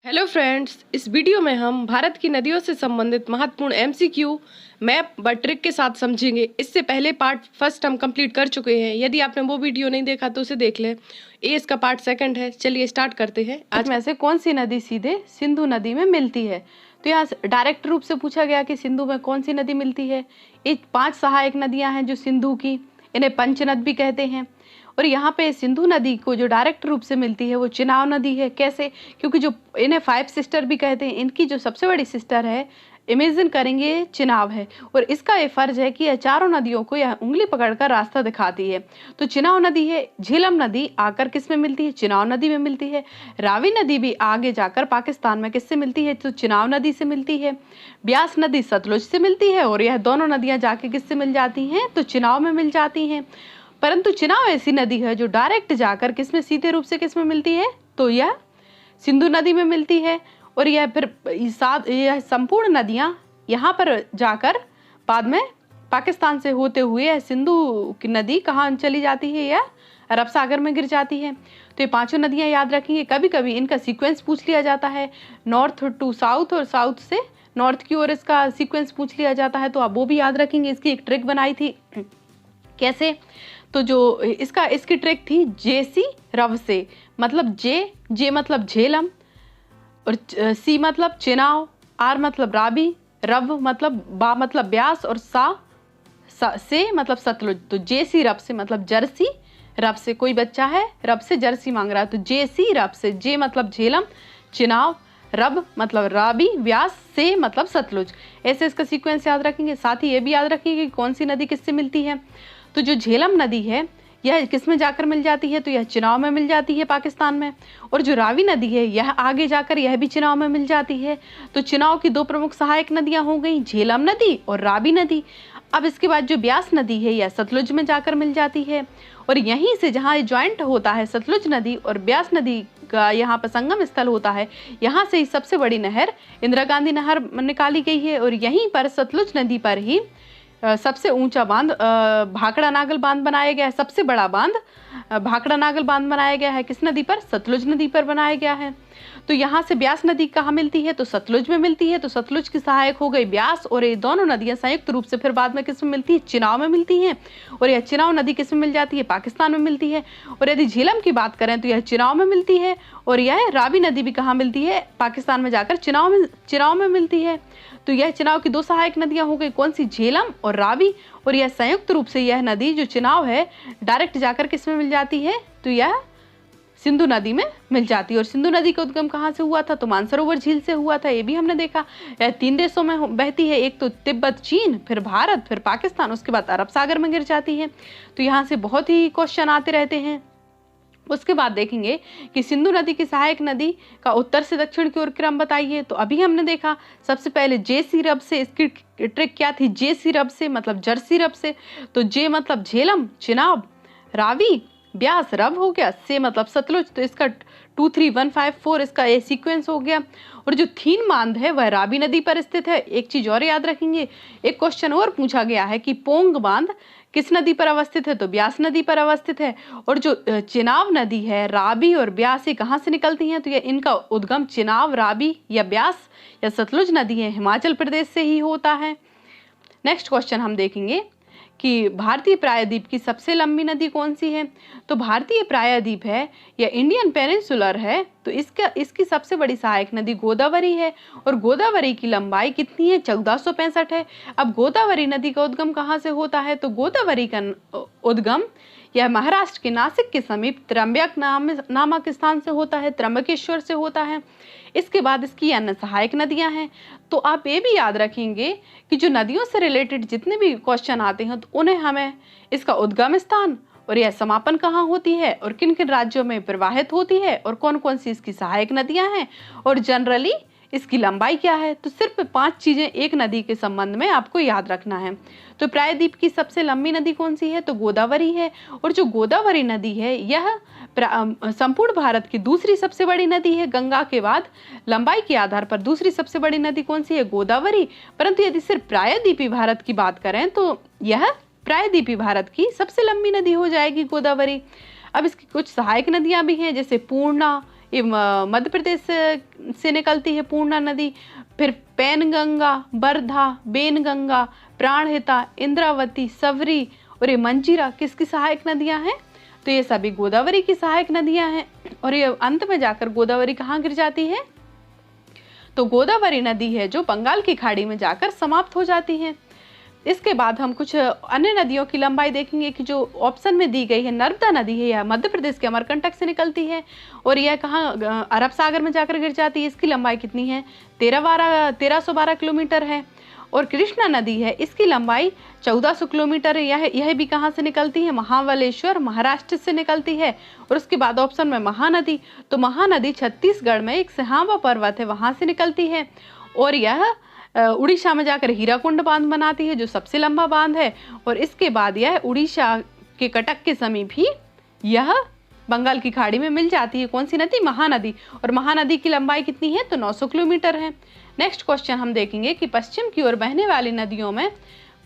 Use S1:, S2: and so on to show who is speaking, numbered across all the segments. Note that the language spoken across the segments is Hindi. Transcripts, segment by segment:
S1: हेलो फ्रेंड्स, इस वीडियो में हम भारत की नदियों से संबंधित महत्वपूर्ण एमसीक्यू मैप व ट्रिक के साथ समझेंगे। इससे पहले पार्ट फर्स्ट हम कंप्लीट कर चुके हैं। यदि आपने वो वीडियो नहीं देखा तो उसे देख लें। ये इसका पार्ट सेकंड है। चलिए स्टार्ट करते हैं। आज में से कौन सी नदी सीधे सिंधु नदी में मिलती है? तो यहाँ डायरेक्ट रूप से पूछा गया कि सिंधु में कौन सी नदी मिलती है। ये 5 सहायक नदियां हैं जो सिंधु की, इन्हें पंचनद भी कहते हैं। और यहाँ पे सिंधु नदी को जो डायरेक्ट रूप से मिलती है वो चिनाब नदी है। कैसे? क्योंकि जो इन्हें 5 सिस्टर भी कहते हैं, इनकी जो सबसे बड़ी सिस्टर है, इमेजिन करेंगे, चिनाब है। और इसका ये फर्ज है कि यह चारों नदियों को यह उंगली पकड़कर रास्ता दिखाती है। तो चिनाब नदी है। झेलम नदी आकर किस में मिलती है? चिनाब नदी में मिलती है। रावी नदी भी आगे जाकर पाकिस्तान में किससे मिलती है? तो चिनाब नदी से मिलती है। ब्यास नदी सतलुज से मिलती है और यह दोनों नदियां जाके किससे मिल जाती हैं? तो चिनाब में मिल जाती हैं। परंतु चिनाब ऐसी नदी है जो डायरेक्ट जाकर किसमें, सीधे रूप से किसमें मिलती है? तो यह सिंधु नदी में मिलती है। और यह फिर यह संपूर्ण नदियां यहाँ पर जाकर बाद में पाकिस्तान से होते हुए यह सिंधु की नदी कहाँ चली जाती है? यह अरब सागर में गिर जाती है। तो ये 5 नदियां याद रखेंगे। कभी कभी इनका सीक्वेंस पूछ लिया जाता है, नॉर्थ टू साउथ और साउथ से नॉर्थ की ओर इसका सीक्वेंस पूछ लिया जाता है। तो आप वो भी याद रखेंगे। इसकी एक ट्रिक बनाई थी। कैसे? तो जो इसकी ट्रिक थी जेसी रव से, मतलब जे मतलब झेलम, और सी मतलब चिनाव, आर मतलब राबी, रव मतलब बा मतलब ब्यास, और से मतलब सतलुज। तो जेसी रब से मतलब जर्सी रब से, कोई बच्चा है रब से जर्सी मांग रहा है, तो जेसी रब से, जे मतलब झेलम, चिनाव, रब मतलब राबी, व्यास, से मतलब सतलुज। ऐसे इसका सीक्वेंस याद रखेंगे। साथ ही ये भी याद रखेंगे कि कौन सी नदी किससे मिलती है। तो जो झेलम नदी है यह किस में जाकर मिल जाती है? तो यह चिनाब में मिल जाती है, पाकिस्तान में। और जो रावी नदी है यह आगे जाकर यह भी चिनाब में मिल जाती है। तो चिनाब की 2 प्रमुख सहायक नदियां हो गई, झेलम नदी और रावी नदी। अब इसके बाद जो ब्यास नदी है यह सतलुज में जाकर मिल जाती है। और यहीं से जहाँ ज्वाइंट होता है सतलुज नदी और ब्यास नदी का, यहाँ पर संगम स्थल होता है, यहाँ से ही सबसे बड़ी नहर इंदिरा गांधी नहर निकाली गई है। और यहीं पर सतलुज नदी पर ही सबसे ऊंचा बांध भाखड़ा नागल बांध बनाया गया है। सबसे बड़ा बांध भाखड़ा नागल बांध बनाया गया है। किस नदी पर? सतलुज नदी पर बनाया गया है। तो यहाँ से ब्यास नदी कहाँ मिलती है? तो सतलुज में मिलती है। तो सतलुज की सहायक हो गई ब्यास, और ये दोनों नदियां संयुक्त रूप से फिर बाद में किस में मिलती है? चिनाब में मिलती हैं। और यह चिनाब नदी किस में मिल जाती है? पाकिस्तान में मिलती है। और यदि झेलम की बात करें तो यह चिनाब में मिलती है। और यह रावी नदी भी कहाँ मिलती है? पाकिस्तान में जाकर चिनाब में मिलती है। तो यह चिनाब की 2 सहायक नदियां हो गई, कौन सी? झेलम और रावी। और यह संयुक्त रूप से यह नदी जो चिनाब है डायरेक्ट जाकर किस में मिल जाती है? तो यह सिंधु नदी में मिल जाती है। और सिंधु नदी का उद्गम कहाँ से हुआ था? तो मानसरोवर झील से हुआ था। ये भी हमने देखा। यह 3 देशों में बहती है, एक तो तिब्बत चीन, फिर भारत, फिर पाकिस्तान, उसके बाद अरब सागर में गिर जाती है। तो यहाँ से बहुत ही क्वेश्चन आते रहते हैं। उसके बाद देखेंगे कि सिंधु नदी की सहायक नदी का उत्तर से दक्षिण की ओर क्रम बताइए। तो अभी हमने देखा सबसे पहले जेसी रब से। इसकी ट्रिक क्या थी? जेसी रब से मतलब जर्सी रब से। तो जे मतलब झेलम, चिनाब, रावी, ब्यास, रब हो गया, से मतलब सतलुज। तो इसका 2 3 1 5 4 इसका ये सीक्वेंस हो गया। और जो थीन बांध है वह रावी नदी पर स्थित है। एक चीज और याद रखेंगे, एक क्वेश्चन और पूछा गया है कि पोंग बांध किस नदी पर अवस्थित है? तो ब्यास नदी पर अवस्थित है। और जो चिनाब नदी है, रावी और ब्यास, ये कहाँ से निकलती हैं? तो ये इनका उद्गम चिनाब, रावी या ब्यास या सतलुज नदी है, हिमाचल प्रदेश से ही होता है। नेक्स्ट क्वेश्चन हम देखेंगे कि भारतीय प्रायद्वीप की सबसे लंबी नदी कौन सी है? तो भारतीय प्रायद्वीप है या इंडियन पेनिनसुलर है, तो इसकी सबसे बड़ी सहायक नदी गोदावरी है। और गोदावरी की लंबाई कितनी है? 1465 है। अब गोदावरी नदी का उद्गम कहाँ से होता है? तो गोदावरी का उद्गम यह महाराष्ट्र के नासिक के समीप त्र्यंबक नामक स्थान से होता है, त्र्यंबकेश्वर से होता है। इसके बाद इसकी अन्य सहायक नदियां हैं। तो आप ये भी याद रखेंगे कि जो नदियों से रिलेटेड जितने भी क्वेश्चन आते हैं तो उन्हें हमें इसका उद्गम स्थान और यह समापन कहाँ होती है और किन किन राज्यों में प्रवाहित होती है और कौन कौन सी इसकी सहायक नदियां हैं और जनरली इसकी लंबाई क्या है। तो सिर्फ 5 चीजें एक नदी के संबंध में आपको याद रखना है। तो प्रायद्वीप की सबसे लंबी नदी कौन सी है? तो गोदावरी है। और जो गोदावरी नदी है यह संपूर्ण भारत की दूसरी सबसे बड़ी नदी है। गंगा के बाद लंबाई के आधार पर दूसरी सबसे बड़ी नदी कौन सी है? गोदावरी। परंतु यदि सिर्फ प्रायद्वीपीय भारत की बात करें तो यह प्रायद्वीपीय भारत की सबसे लंबी नदी हो जाएगी गोदावरी। अब इसकी कुछ सहायक नदियां भी हैं, जैसे पूर्णा,
S2: ये मध्य प्रदेश से निकलती है पूर्णा नदी। फिर पैनगंगा, वर्धा, बेनगंगा, प्राणहिता, इंद्रावती, सवरी और ये मंजीरा किसकी सहायक नदियां हैं? तो ये सभी गोदावरी की सहायक नदियां हैं। और ये अंत में जाकर गोदावरी कहाँ गिर जाती है? तो गोदावरी नदी है जो बंगाल की खाड़ी में जाकर समाप्त हो जाती है। इसके बाद हम कुछ अन्य नदियों की लंबाई देखेंगे कि जो ऑप्शन में दी गई है नर्मदा नदी है, यह मध्य प्रदेश के अमरकंटक से निकलती है और यह कहाँ अरब सागर में जाकर गिर जाती है। इसकी लंबाई कितनी है? 1312 किलोमीटर है। और कृष्णा नदी है, इसकी लंबाई 1400 किलोमीटर है। यह भी कहाँ से निकलती है? महाबलेश्वर, महाराष्ट्र से निकलती है। और उसके बाद ऑप्शन में महानदी, तो महानदी छत्तीसगढ़ में एक सिहावा पर्वत है, वहां से निकलती है और यह उड़ीसा में जाकर हीराकुंड बांध बनाती है जो सबसे लंबा बांध है। और इसके बाद यह उड़ीसा के कटक के समीप ही यह बंगाल की खाड़ी में मिल जाती है। कौन सी नदी? महानदी। और महानदी की लंबाई कितनी है? तो 900 किलोमीटर है। नेक्स्ट क्वेश्चन हम देखेंगे कि पश्चिम की ओर बहने वाली नदियों में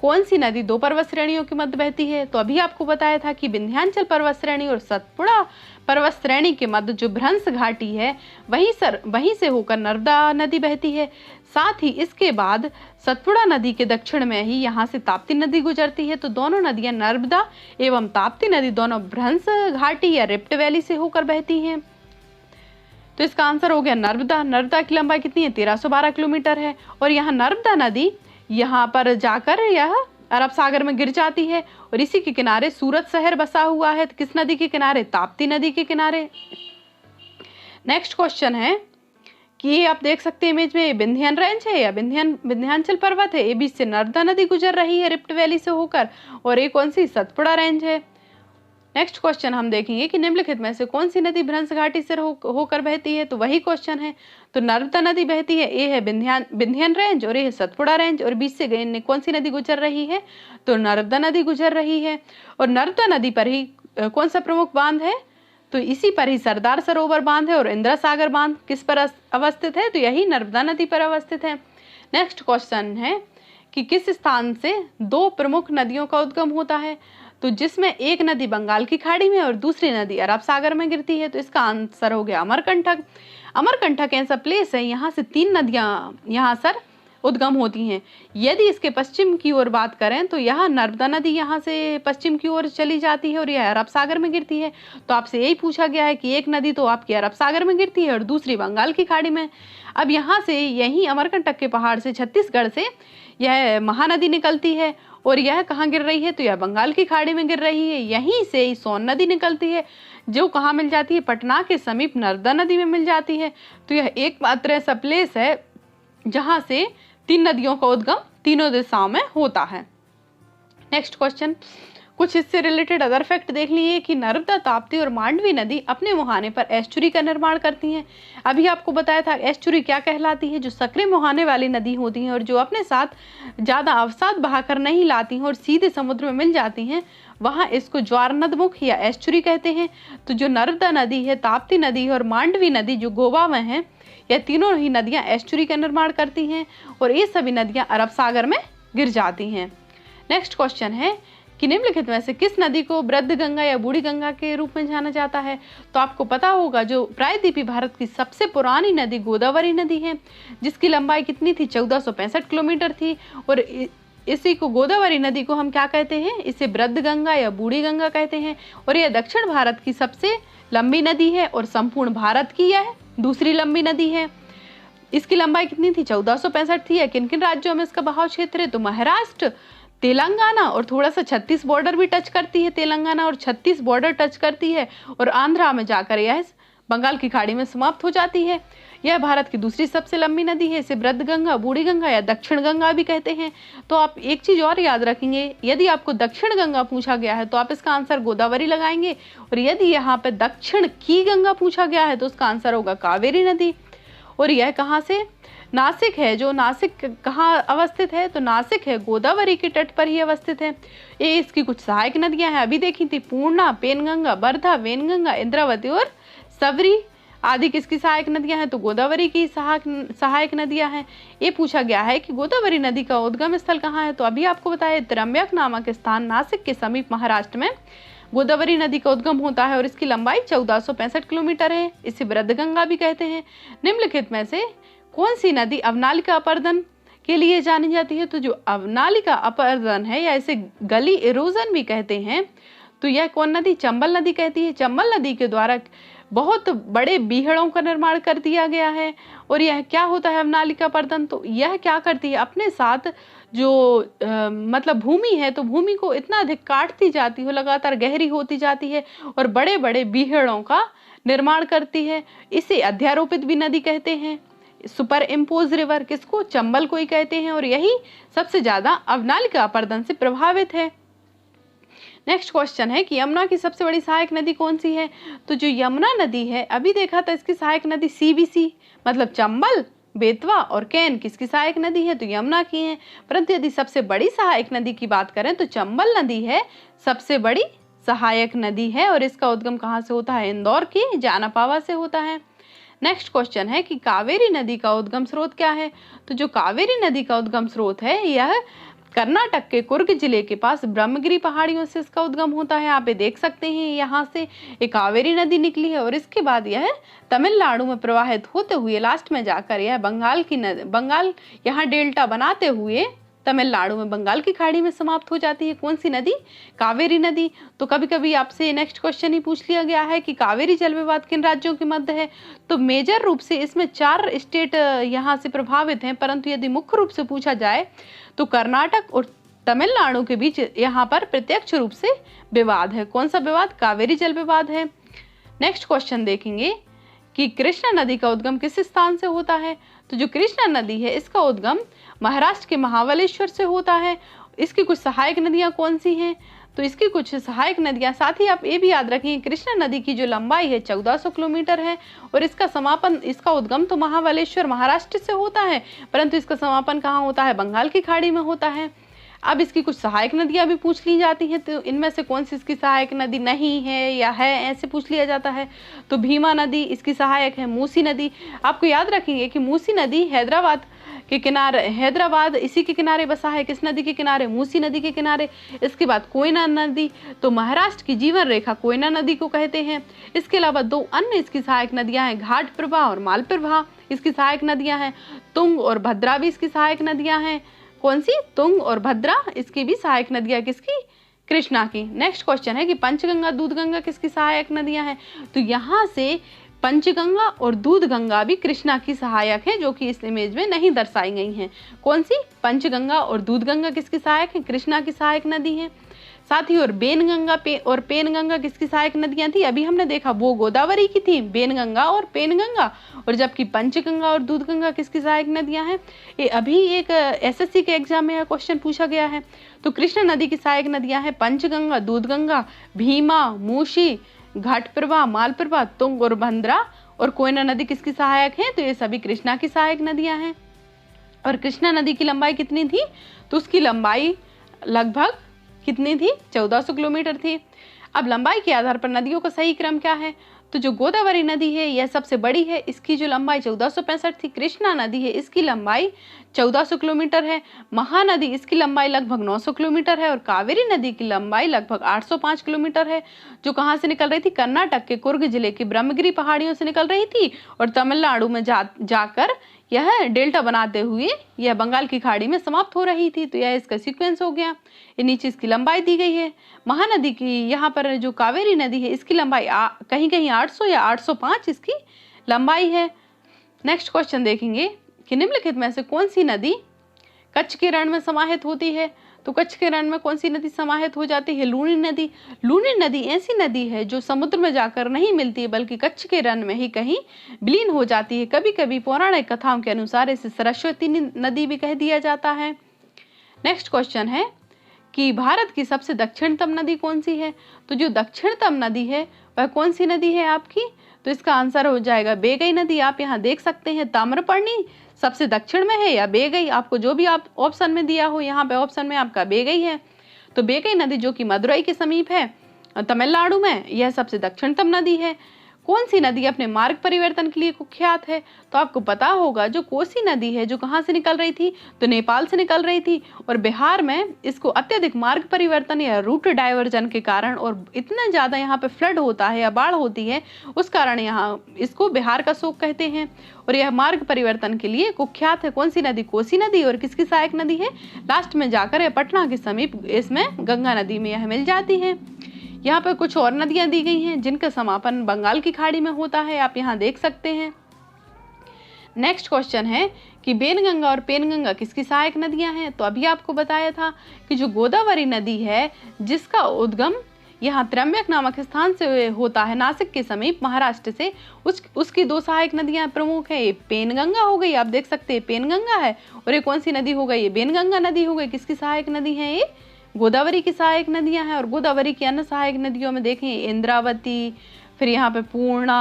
S2: कौन सी नदी दो पर्वत श्रेणियों के मध्य बहती है? तो अभी आपको बताया था कि विंध्याचल पर्वत श्रेणी और सतपुड़ा पर्वत श्रेणी के मध्य जो भ्रंश घाटी है वहीं से होकर नर्मदा नदी बहती है। साथ ही इसके बाद सतपुड़ा नदी के दक्षिण में ही यहाँ से ताप्ती नदी गुजरती है। तो दोनों नदियां नर्मदा एवं ताप्ती नदी दोनों भ्रंश घाटी या रिफ्ट वैली से होकर बहती हैं। तो इसका आंसर हो गया नर्मदा। नर्मदा की लंबाई कितनी है? 1312 किलोमीटर है। और यहाँ नर्मदा नदी यहाँ पर जाकर यह अरब सागर में गिर जाती है और इसी के किनारे सूरत शहर बसा हुआ है। किस नदी के किनारे? ताप्ती नदी के किनारे। नेक्स्ट क्वेश्चन है कि ये आप देख सकते हैं इमेज में, विंध्यान रेंज है या विंध्याचल पर्वत है। ये बीच से नर्मदा नदी गुजर रही है रिफ्ट वैली से होकर और ये कौन सी? सतपुड़ा रेंज है। नेक्स्ट क्वेश्चन हम देखेंगे कि निम्नलिखित में से कौन सी नदी भ्रंश घाटी से होकर बहती है। तो वही क्वेश्चन है। तो नर्मदा नदी बहती है, ये है विंध्यान रेंज और ये है सतपुड़ा रेंज और बीच से कौन सी नदी गुजर रही है? तो नर्मदा नदी गुजर रही है। और नर्मदा नदी पर ही कौन सा प्रमुख बांध है? तो इसी पर ही सरदार सरोवर बांध है। और इंदिरा सागर बांध किस पर अवस्थित है? तो यही नर्मदा नदी पर अवस्थित है। नेक्स्ट क्वेश्चन है कि किस स्थान से दो प्रमुख नदियों का उद्गम होता है? तो जिसमें एक नदी बंगाल की खाड़ी में और दूसरी नदी अरब सागर में गिरती है। तो इसका आंसर हो गया अमरकंटक। अमरकंटक ऐसा प्लेस है, यहाँ से 3 नदियां यहाँ सर उद्गम होती हैं। यदि इसके पश्चिम की ओर बात करें तो यह नर्मदा नदी यहाँ से पश्चिम की ओर चली जाती है और यह अरब सागर में गिरती है। तो आपसे यही पूछा गया है कि एक नदी तो आपकी अरब सागर में गिरती है और दूसरी बंगाल की खाड़ी में। अब यहाँ से यहीं अमरकंटक के पहाड़ से छत्तीसगढ़ से यह महानदी निकलती है और यह कहाँ गिर रही है? तो यह बंगाल की खाड़ी में गिर रही है। यहीं से ही सोन नदी निकलती है जो कहाँ मिल जाती है? पटना के समीप नर्मदा नदी में मिल जाती है। तो यह एकमात्र ऐसा प्लेस है जहाँ से 3 नदियों का उद्गम तीनों दिशाओं में होता है। नेक्स्ट क्वेश्चन, कुछ इससे रिलेटेड अदर फैक्ट देख लिए कि नर्मदा, ताप्ती और मांडवी नदी अपने मुहाने पर एस्चुरी का निर्माण करती हैं। अभी आपको बताया था एस्चुरी क्या कहलाती है? जो सक्रिय मुहाने वाली नदी होती हैं और जो अपने साथ ज़्यादा अवसाद बहाकर नहीं लाती हैं और सीधे समुद्र में मिल जाती हैं, वहाँ इसको ज्वारनदमुख या एस्चुरी कहते हैं। तो जो नर्मदा नदी है, ताप्ती नदी और मांडवी नदी जो गोवा में है, यह तीनों ही नदियाँ एस्चुरी का निर्माण करती हैं और ये सभी नदियाँ अरब सागर में गिर जाती हैं। नेक्स्ट क्वेश्चन है कि निम्नलिखित में से किस नदी को वृद्ध गंगा या बूढ़ी गंगा के रूप में जाना जाता है? तो आपको पता होगा जो प्रायद्वीपीय भारत की सबसे पुरानी नदी गोदावरी नदी है, जिसकी लंबाई कितनी थी? 1465 किलोमीटर थी। और इसी को गोदावरी नदी को हम क्या कहते हैं? इसे वृद्ध गंगा या बूढ़ी गंगा कहते हैं। और यह दक्षिण भारत की सबसे लंबी नदी है और संपूर्ण भारत की यह दूसरी लंबी नदी है। इसकी लंबाई कितनी थी? 1465 थी। या किन किन राज्यों में इसका बहाव क्षेत्र है? तो महाराष्ट्र, तेलंगाना और थोड़ा सा 36 बॉर्डर भी टच करती है। तेलंगाना और 36 बॉर्डर टच करती है और आंध्रा में जाकर यह बंगाल की खाड़ी में समाप्त हो जाती है। यह भारत की दूसरी सबसे लंबी नदी है। इसे वृद्ध गंगा, बूढ़ी गंगा या दक्षिण गंगा भी कहते हैं। तो आप एक चीज और याद रखेंगे, यदि आपको दक्षिण गंगा पूछा गया है तो आप इसका आंसर गोदावरी लगाएंगे और यदि यहाँ पे दक्षिण की गंगा पूछा गया है तो उसका आंसर होगा कावेरी नदी। और यह कहाँ से? नासिक है। जो नासिक कहाँ अवस्थित है? तो नासिक है गोदावरी के तट पर ही अवस्थित है। ये इसकी कुछ सहायक नदियां हैं, अभी देखी थी, पूर्णा, पेनगंगा, वर्धा, वेनगंगा, इंद्रावती और सवरी आदि किसकी सहायक नदियां हैं? तो गोदावरी की सहायक नदियां हैं। ये पूछा गया है कि गोदावरी नदी का उद्गम स्थल कहाँ है? तो अभी आपको बताया त्र्यंबक नामक स्थान नासिक के समीप महाराष्ट्र में गोदावरी नदी का उद्गम होता है और इसकी लंबाई 1465 किलोमीटर है। इसे वृद्धगंगा भी कहते हैं। निम्नलिखित में से कौन सी नदी अवनालिका अपर्दन के लिए जानी जाती है? तो जो अवनालिका अपर्दन है या इसे गली इरोजन भी कहते हैं, तो यह कौन नदी? चंबल नदी कहती है। चंबल नदी के द्वारा बहुत बड़े बीहड़ों का निर्माण कर दिया गया है। और यह क्या होता है अवनालिका अपर्दन? तो यह क्या करती है, अपने साथ जो मतलब भूमि है, तो भूमि को इतना अधिक काटती जाती है, लगातार गहरी होती जाती है और बड़े बड़े बीहड़ों का निर्माण करती है। इसे अध्यारोपित भी नदी कहते हैं। सुपर इम्पोज रिवर किसको? चंबल को ही कहते हैं और यही सबसे ज्यादा अवनालिका अपर्दन से प्रभावित है। नेक्स्ट क्वेश्चन है कि यमुना की सबसे बड़ी सहायक नदी कौन सी है? तो जो यमुना नदी है, अभी देखा था इसकी सहायक नदी सीबीसी मतलब चंबल, बेतवा और कैन किसकी सहायक नदी है? तो यमुना की है। परंतु यदि सबसे बड़ी सहायक नदी की बात करें तो चंबल नदी है सबसे बड़ी सहायक नदी है और इसका उद्गम कहाँ से होता है? इंदौर के जानापावा से होता है। नेक्स्ट क्वेश्चन है कि कावेरी नदी का उद्गम स्रोत क्या है? तो जो कावेरी नदी का उद्गम स्रोत है यह कर्नाटक के कुर्ग जिले के पास ब्रह्मगिरी पहाड़ियों से इसका उद्गम होता है। आप ये देख सकते हैं यहाँ से एक कावेरी नदी निकली है और इसके बाद यह तमिलनाडु में प्रवाहित होते हुए लास्ट में जाकर यह बंगाल यहाँ डेल्टा बनाते हुए तमिलनाडु में बंगाल की खाड़ी में समाप्त हो जाती है। कौन सी नदी? कावेरी नदी। तो कभी कभी आपसे नेक्स्ट क्वेश्चन ही पूछ लिया गया है कि कावेरी जल विवाद किन राज्यों के मध्य है? तो मेजर रूप से इसमें 4 स्टेट यहाँ से प्रभावित हैं, परंतु यदि मुख्य रूप से पूछा जाए तो कर्नाटक और तमिलनाडु के बीच यहाँ पर प्रत्यक्ष रूप से विवाद है। कौन सा विवाद? कावेरी जल विवाद है। नेक्स्ट क्वेश्चन देखेंगे कि कृष्णा नदी का उद्गम किस स्थान से होता है? तो जो कृष्णा नदी है इसका उद्गम महाराष्ट्र के महाबलेश्वर से होता है। इसकी कुछ सहायक नदियां कौन सी हैं? तो इसकी कुछ सहायक नदियां, साथ ही आप ये भी याद रखें कृष्णा नदी की जो लंबाई है 1400 किलोमीटर है और इसका उद्गम तो महाबलेश्वर महाराष्ट्र से होता है, परंतु इसका समापन कहाँ होता है? बंगाल की खाड़ी में होता है। अब इसकी कुछ सहायक नदियां भी पूछ ली जाती हैं, तो इनमें से कौन सी इसकी सहायक नदी नहीं है या है, ऐसे पूछ लिया जाता है। तो भीमा नदी इसकी सहायक है। मूसी नदी, आपको याद रखेंगे कि मूसी नदी हैदराबाद इसी के किनारे बसा है। किस नदी के किनारे? मूसी नदी के किनारे। इसके बाद कोयना नदी, तो महाराष्ट्र की जीवन रेखा कोयना नदी को कहते हैं। इसके अलावा 2 अन्य इसकी सहायक नदियां हैं, घाट प्रभा और माल प्रभा इसकी सहायक नदियां हैं। तुंग और भद्रा भी इसकी सहायक नदियां हैं। कौन सी? तुंग और भद्रा इसकी भी सहायक नदियां किसकी? कृष्णा की। नेक्स्ट क्वेश्चन है कि पंचगंगा दूधगंगा किसकी सहायक नदियां हैं? तो यहाँ से पंचगंगा और दूधगंगा भी कृष्णा की सहायक है, जो कि इस इमेज में नहीं दर्शाई गई हैं। कौन सी? पंचगंगा और दूधगंगा किसकी सहायक है? कृष्णा की सहायक नदी है। साथ ही और पेनगंगा किसकी सहायक नदियां थी? अभी हमने देखा वो गोदावरी की थी, बेनगंगा और पेनगंगा, और जबकि पंचगंगा और दूधगंगा किसकी सहायक नदियां हैं? ये अभी एक एसएससी के एग्जाम में यह क्वेश्चन पूछा गया है। तो कृष्णा नदी की सहायक नदियां हैं पंचगंगा, दूधगंगा, भीमा, मूसी, घाटप्रभा, मालप्रभा, तुंग और भद्रा। और कोयना नदी किसकी सहायक है? तो ये सभी कृष्णा की सहायक नदियां हैं। और कृष्णा नदी की लंबाई कितनी थी? तो उसकी लंबाई लगभग कितनी थी? 1400 किलोमीटर थी। अब लंबाई के आधार पर नदियों का सही क्रम क्या है? तो जो गोदावरी नदी है यह सबसे बड़ी है, इसकी जो लंबाई 1465 थी। कृष्णा नदी है इसकी लंबाई 1400 किलोमीटर है। महानदी इसकी लंबाई लगभग 900 किलोमीटर है और कावेरी नदी की लंबाई लगभग 805 किलोमीटर है, जो कहाँ से निकल रही थी? कर्नाटक के कुर्ग जिले की ब्रह्मगिरी पहाड़ियों से निकल रही थी और तमिलनाडु में जाकर यह डेल्टा बनाते हुए यह बंगाल की खाड़ी में समाप्त हो रही थी। तो यह इसका सीक्वेंस हो गया। ये नीचे इसकी लंबाई दी गई है। महानदी की यहाँ पर जो कावेरी नदी है इसकी लंबाई कहीं कहीं 800 या 805 इसकी लंबाई है। नेक्स्ट क्वेश्चन देखेंगे कि निम्नलिखित में से कौन सी नदी कच्छ के रण में समाहित होती है? तो कच्छ के रण में कौन सी नदी समाहित हो जाती है? लूनी नदी। लूनी नदी ऐसी नदी है जो समुद्र में जाकर नहीं मिलती है, बल्कि कच्छ के रण में ही कहीं विलीन हो जाती है। कभी कभी पौराणिक कथाओं के अनुसार इसे सरस्वती नदी भी कह दिया जाता है। नेक्स्ट क्वेश्चन है कि भारत की सबसे दक्षिणतम नदी कौन सी है? तो जो दक्षिणतम नदी है वह कौन सी नदी है आपकी? तो इसका आंसर हो जाएगा बेगई नदी। आप यहाँ देख सकते हैं ताम्रपर्णी सबसे दक्षिण में है या बेगई, आपको जो भी आप ऑप्शन में दिया हो, यहाँ पे ऑप्शन में आपका बेगई है। तो बेगई नदी जो कि मदुरई के समीप है तमिलनाडु में, यह सबसे दक्षिणतम नदी है। कौन सी नदी अपने मार्ग परिवर्तन के लिए कुख्यात है? तो आपको पता होगा जो कोसी नदी है जो कहाँ से निकल रही थी, तो नेपाल से निकल रही थी, और बिहार में इसको अत्यधिक मार्ग परिवर्तन या रूट डाइवर्जन के कारण और इतना ज़्यादा यहाँ पे फ्लड होता है या बाढ़ होती है, उस कारण यहाँ इसको बिहार का शोक कहते हैं। और यह मार्ग परिवर्तन के लिए कुख्यात है। कौन सी नदी? कोसी नदी। और किसकी सहायक नदी है? लास्ट में जाकर यह पटना के समीप इसमें गंगा नदी में यह मिल जाती है। यहाँ पर कुछ और नदियां दी गई हैं जिनका समापन बंगाल की खाड़ी में होता है, आप यहाँ देख सकते हैं। नेक्स्ट क्वेश्चन है कि बेनगंगा और पेनगंगा किसकी सहायक नदियां हैं? तो अभी आपको बताया था कि जो गोदावरी नदी है जिसका उद्गम यहाँ त्र्यंबक नामक स्थान से होता है, नासिक के समीप महाराष्ट्र से, उसकी दो सहायक नदियां प्रमुख है। ये पेनगंगा हो गई, आप देख सकते हैं पेनगंगा है, और ये कौन सी नदी हो गई? ये बेनगंगा नदी हो गई। किसकी सहायक नदी है? ये गोदावरी की सहायक नदियां हैं। और गोदावरी की अन्य सहायक नदियों में देखें इंद्रावती, फिर यहाँ पे पूर्णा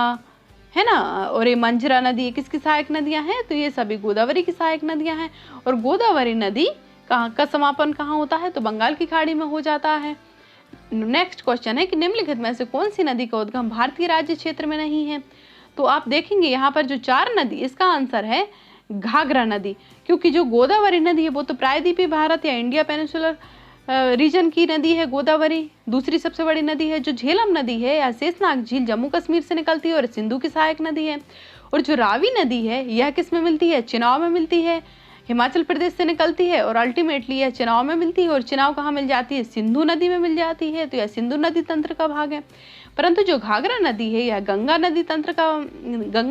S2: है ना, और ये मंजरा नदी किसकी सहायक नदियां हैं? तो ये सभी गोदावरी की सहायक नदियां हैं। और गोदावरी नदी कहाँ का समापन कहाँ होता है? तो बंगाल की खाड़ी में हो जाता है। नेक्स्ट क्वेश्चन है कि निम्नलिखित में से कौन सी नदी का उद्गम भारतीय राज्य क्षेत्र में नहीं है? तो आप देखेंगे यहाँ पर जो 4 नदी, इसका आंसर है घाघरा नदी, क्योंकि जो गोदावरी नदी है वो तो प्रायद्वीपीय भारत या इंडिया पेनिनसुलर रीजन की नदी है गोदावरी। दूसरी सबसे बड़ी नदी है जो झेलम नदी है या शेषनाग झील जम्मू कश्मीर से निकलती है और सिंधु की सहायक नदी है। और जो रावी नदी है यह किस में मिलती है? चेनाब में मिलती है, हिमाचल प्रदेश से निकलती है, और अल्टीमेटली यह चेनाब में मिलती है। और चेनाब कहाँ मिल जाती है? सिंधु नदी में मिल जाती है, तो यह सिंधु नदी तंत्र का भाग है। परंतु जो घाघरा नदी है यह गंगा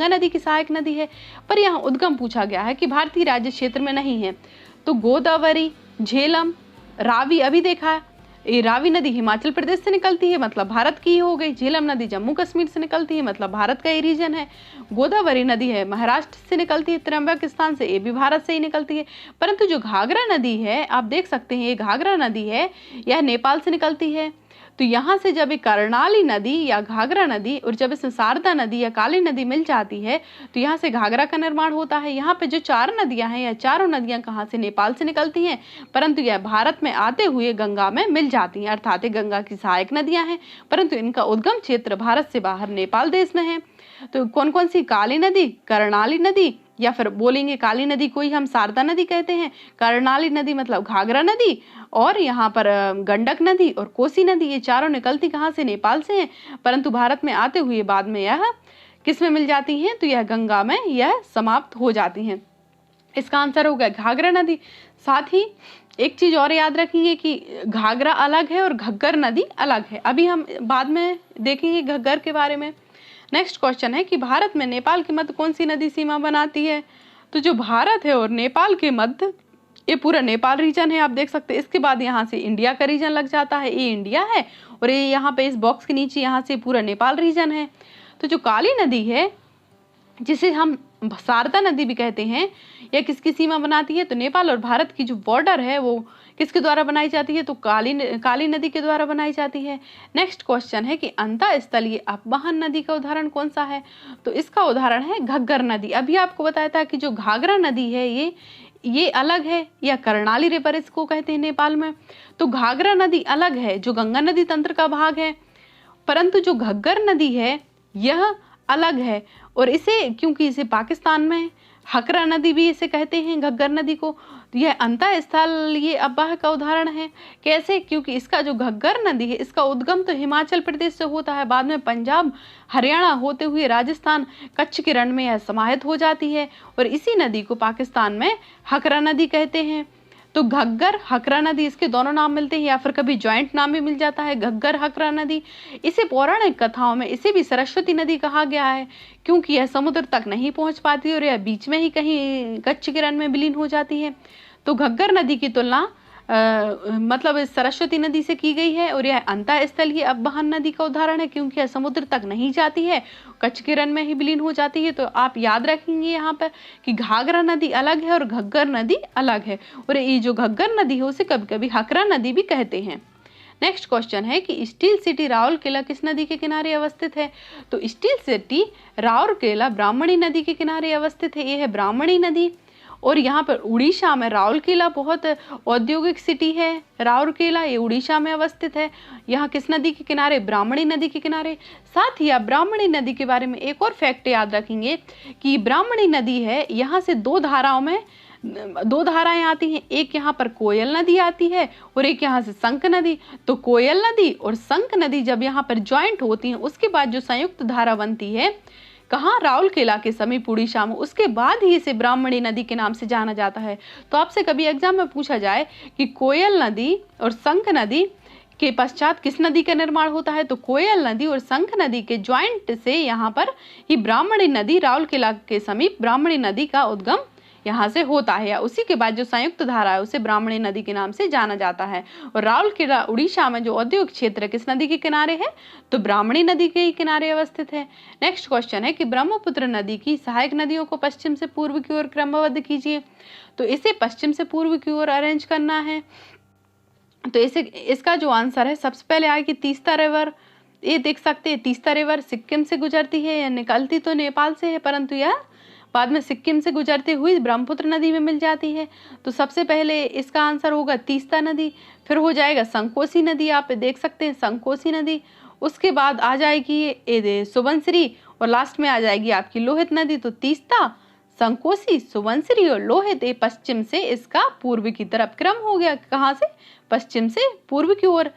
S2: नदी की सहायक नदी है, पर यहाँ उद्गम पूछा गया है कि भारतीय राज्य क्षेत्र में नहीं है। तो गोदावरी, झेलम, रावी अभी देखा है, ये रावी नदी हिमाचल प्रदेश से निकलती है, मतलब भारत की ही हो गई। झेलम नदी जम्मू कश्मीर से निकलती है, मतलब भारत का ही रीजन है। गोदावरी नदी है महाराष्ट्र से निकलती है, त्र्यंबक स्थान से, ये भी भारत से ही निकलती है। परंतु जो घाघरा नदी है आप देख सकते हैं, ये घाघरा नदी है यह नेपाल से निकलती है। तो यहाँ से जब ये कर्णाली नदी या घाघरा नदी और जब इसमें शारदा नदी या काली नदी मिल जाती है तो यहाँ से घाघरा का निर्माण होता है। यहाँ पे जो 4 नदियाँ हैं, यह चारों नदियाँ कहाँ से? नेपाल से निकलती हैं, परंतु यह भारत में आते हुए गंगा में मिल जाती हैं, अर्थात गंगा की सहायक नदियाँ हैं, परंतु इनका उद्गम क्षेत्र भारत से बाहर नेपाल देश में है। तो कौन कौन सी? काली नदी, कर्णाली नदी, या फिर बोलेंगे काली नदी को ही हम शारदा नदी कहते हैं, कर्णाली नदी मतलब घाघरा नदी, और यहाँ पर गंडक नदी और कोसी नदी, ये चारों निकलती कहाँ से? नेपाल से हैं, परंतु भारत में आते हुए बाद में यह किस में मिल जाती हैं? तो यह गंगा में यह समाप्त हो जाती हैं। इसका आंसर होगा घाघरा नदी। साथ ही एक चीज और याद रखेंगे कि घाघरा अलग है और घग्गर नदी अलग है, अभी हम बाद में देखेंगे घग्गर के बारे में। नेक्स्ट क्वेश्चन है कि भारत में नेपाल के मध्य कौन सी नदी सीमा बनाती है? तो जो भारत है और नेपाल के मध्य, ये पूरा नेपाल रीजन है, आप देख सकते हैं। इसके बाद यहाँ से इंडिया का रीजन लग जाता है, ये इंडिया है, और ये यहाँ पे इस बॉक्स के नीचे यहाँ से पूरा नेपाल रीजन है। तो जो काली नदी है जिसे हम शारदा नदी भी कहते हैं, यह किसकी सीमा बनाती है? तो नेपाल और भारत की जो बॉर्डर है वो किसके द्वारा बनाई जाती है? तो काली नदी के द्वारा बनाई जाती है। नेक्स्ट क्वेश्चन है कि अंतःस्थलीय अपवहन नदी का उदाहरण कौन सा है? तो इसका उदाहरण है घग्गर नदी। अभी आपको बताया था कि जो घाघरा नदी है ये अलग है, या कर्णाली रिवर इसको कहते हैं नेपाल में। तो घाघरा नदी अलग है जो गंगा नदी तंत्र का भाग है, परंतु जो घग्गर नदी है यह अलग है, और इसे क्योंकि इसे पाकिस्तान में हकरा नदी भी इसे कहते हैं घग्गर नदी को, तो यह अंतःस्थलीय अपवाह का उदाहरण है। कैसे? क्योंकि इसका जो घग्गर नदी है इसका उद्गम तो हिमाचल प्रदेश से होता है, बाद में पंजाब हरियाणा होते हुए राजस्थान कच्छ के रण में यह समाहित हो जाती है, और इसी नदी को पाकिस्तान में हकरा नदी कहते हैं। तो घग्गर हकरा नदी, इसके दोनों नाम मिलते हैं, या फिर कभी ज्वाइंट नाम भी मिल जाता है घग्गर हकरा नदी। इसे पौराणिक कथाओं में इसे भी सरस्वती नदी कहा गया है, क्योंकि यह समुद्र तक नहीं पहुंच पाती और यह बीच में ही कहीं कच्छ के रण में विलीन हो जाती है। तो घग्गर नदी की तुलना मतलब इस सरस्वती नदी से की गई है, और यह अंतःस्थलीय अपवहन नदी का उदाहरण है, क्योंकि यह समुद्र तक नहीं जाती है, कच्छ के रण में ही विलीन हो जाती है। तो आप याद रखेंगे यहाँ पर कि घाघरा नदी अलग है और घग्गर नदी अलग है, और ये जो घग्गर नदी है उसे कभी कभी हकरा नदी भी कहते हैं। नेक्स्ट क्वेश्चन है कि स्टील सिटी राउरकेला किस नदी के किनारे अवस्थित है? तो स्टील सिटी राउरकेला ब्राह्मणी नदी के किनारे अवस्थित है, यह है ब्राह्मणी नदी। और यहाँ पर उड़ीसा में राउरकेला बहुत औद्योगिक सिटी है। राउरकेला ये उड़ीसा में अवस्थित है। यहाँ किस नदी के किनारे? ब्राह्मणी नदी के किनारे। साथ ही आप ब्राह्मणी नदी के बारे में एक और फैक्ट याद रखेंगे कि ब्राह्मणी नदी है, यहाँ से दो धाराएं आती हैं। एक यहाँ पर कोयल नदी आती है और एक यहाँ से संक नदी। तो कोयल नदी और संक नदी जब यहाँ पर ज्वाइंट होती हैं, उसके बाद जो संयुक्त धारा बनती है कहाँ? राउरकेला के समीप उड़ीसा में। उसके बाद ही इसे ब्राह्मणी नदी के नाम से जाना जाता है। तो आपसे कभी एग्जाम में पूछा जाए कि कोयल नदी और संक नदी के पश्चात किस नदी का निर्माण होता है, तो कोयल नदी और संक नदी के ज्वाइंट से यहाँ पर ही ब्राह्मणी नदी, राउरकेला के समीप ब्राह्मणी नदी का उद्गम यहाँ से होता है, या उसी के बाद जो संयुक्त धारा है उसे ब्राह्मणी नदी के नाम से जाना जाता है। और राउरकेला उड़ीसा में जो औद्योगिक क्षेत्र किस नदी के किनारे है, तो ब्राह्मणी नदी के ही किनारे अवस्थित है। नेक्स्ट क्वेश्चन है कि ब्रह्मपुत्र नदी की सहायक नदियों को पश्चिम से पूर्व की ओर क्रमबद्ध कीजिए। तो इसे पश्चिम से पूर्व की ओर अरेंज करना है। तो इसका जो आंसर है, सबसे पहले आएगी तीस्ता रिवर। ये देख सकते हैं तीस्ता रिवर सिक्किम से गुजरती है, या निकलती तो नेपाल से है, परंतु यह बाद में सिक्किम से गुजरते हुए ब्रह्मपुत्र नदी में मिल जाती है। तो सबसे पहले इसका आंसर होगा तीस्ता नदी, फिर हो जाएगा संकोसी नदी, आप देख सकते हैं संकोसी नदी। उसके बाद आ जाएगी सुबनसिरी और लास्ट में आ जाएगी आपकी लोहित नदी। तो तीस्ता, संकोसी, सुबनसिरी और लोहित, पश्चिम से इसका पूर्व की तरफ क्रम हो गया। कहाँ से? पश्चिम से पूर्व की ओर।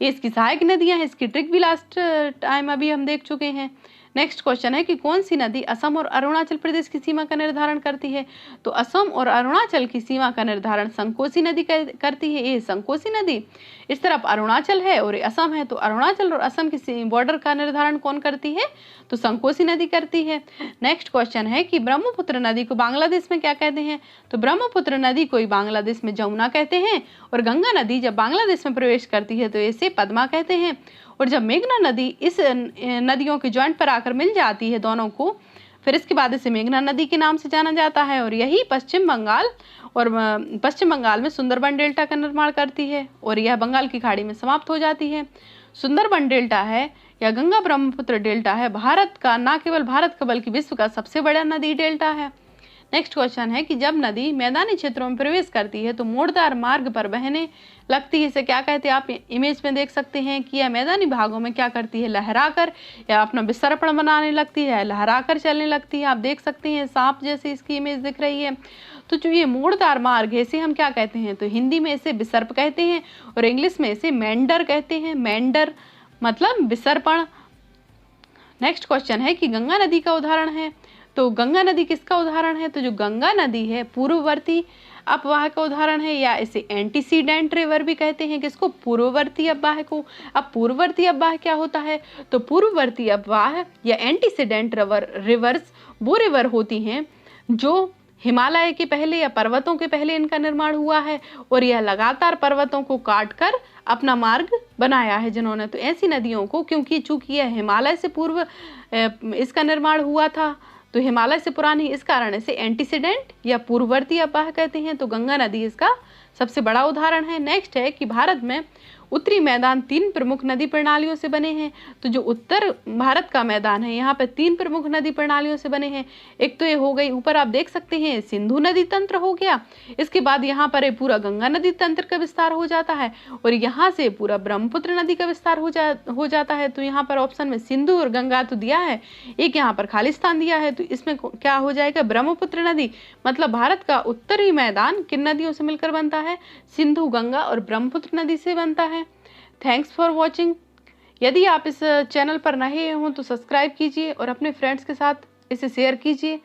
S2: ये इसकी सहायक नदियां हैं। इसकी ट्रिक भी लास्ट टाइम अभी हम देख चुके हैं। नेक्स्ट क्वेश्चन है कि कौन सी नदी असम और अरुणाचल प्रदेश की सीमा का निर्धारण करती है। तो असम और अरुणाचल की सीमा का निर्धारण संकोसी नदी करती है। ये संकोसी नदी, इस तरफ अरुणाचल है और असम है, तो अरुणाचल और असम की बॉर्डर का निर्धारण कौन करती है? तो संकोसी नदी करती है। नेक्स्ट क्वेश्चन है कि ब्रह्मपुत्र नदी को बांग्लादेश में क्या कहते हैं। तो ब्रह्मपुत्र नदी को बांग्लादेश में जमुना कहते हैं, और गंगा नदी जब बांग्लादेश में प्रवेश करती है तो इसे पद्मा कहते हैं। और जब मेघना नदी इस नदियों के जॉइंट पर आकर मिल जाती है दोनों को, फिर इसके बाद इसे मेघना नदी के नाम से जाना जाता है। और यही पश्चिम बंगाल में सुंदरबन डेल्टा का निर्माण करती है, और यह बंगाल की खाड़ी में समाप्त हो जाती है। सुंदरबन डेल्टा है या गंगा ब्रह्मपुत्र डेल्टा है भारत का, न केवल भारत का बल्कि विश्व का सबसे बड़ा नदी डेल्टा है। नेक्स्ट क्वेश्चन है कि जब नदी मैदानी क्षेत्रों में प्रवेश करती है तो मोड़दार मार्ग पर बहने लगती है, इसे क्या कहते हैं? आप इमेज में देख सकते हैं कि यह मैदानी भागों में क्या करती है? लहराकर या अपना विसर्पण बनाने लगती है, लहराकर चलने लगती है। आप देख सकते हैं सांप जैसे इसकी इमेज दिख रही है। तो जो ये मोड़दार मार्ग है इसे हम क्या कहते हैं? तो हिंदी में इसे विसर्प कहते हैं और इंग्लिश में इसे मेंडर कहते हैं। मेंडर मतलब विसर्पण। नेक्स्ट क्वेश्चन है कि गंगा नदी का उदाहरण है। तो गंगा नदी किसका उदाहरण है? तो जो गंगा नदी है पूर्ववर्ती अपवाह का उदाहरण है, या इसे एंटीसीडेंट रिवर भी कहते हैं। किसको? पूर्ववर्ती अपवाह को। अब पूर्ववर्ती अपवाह क्या होता है? तो पूर्ववर्ती अपवाह या एंटीसीडेंट रिवर्स वो रिवर होती हैं जो हिमालय के पहले या पर्वतों के पहले इनका निर्माण हुआ है, और यह लगातार पर्वतों को काट कर अपना मार्ग बनाया है जिन्होंने। तो ऐसी नदियों को, क्योंकि चूंकि यह हिमालय से पूर्व इसका निर्माण हुआ था, तो हिमालय से पुरानी, इस कारण इसे एंटीसीडेंट या पूर्ववर्ती अपवाह कहते हैं। तो गंगा नदी इसका सबसे बड़ा उदाहरण है। नेक्स्ट है कि भारत में उत्तरी मैदान 3 प्रमुख नदी प्रणालियों से बने हैं। तो जो उत्तर भारत का मैदान है यहाँ पे 3 प्रमुख नदी प्रणालियों से बने हैं। एक तो ये हो गई, ऊपर आप देख सकते हैं सिंधु नदी तंत्र हो गया, इसके बाद यहाँ पर पूरा गंगा नदी तंत्र का विस्तार हो जाता है, और यहाँ से पूरा ब्रह्मपुत्र नदी का विस्तार हो जाता है। तो यहाँ पर ऑप्शन में सिंधु और गंगा तो दिया है, एक यहाँ पर खालिस्तान दिया है, तो इसमें क्या हो जाएगा? ब्रह्मपुत्र नदी। मतलब भारत का उत्तरी मैदान किन नदियों से मिलकर बनता है? सिंधु, गंगा और ब्रह्मपुत्र नदी से बनता है। Thanks for watching. यदि आप इस चैनल पर नए हों तो सब्सक्राइब कीजिए और अपने फ्रेंड्स के साथ इसे शेयर कीजिए।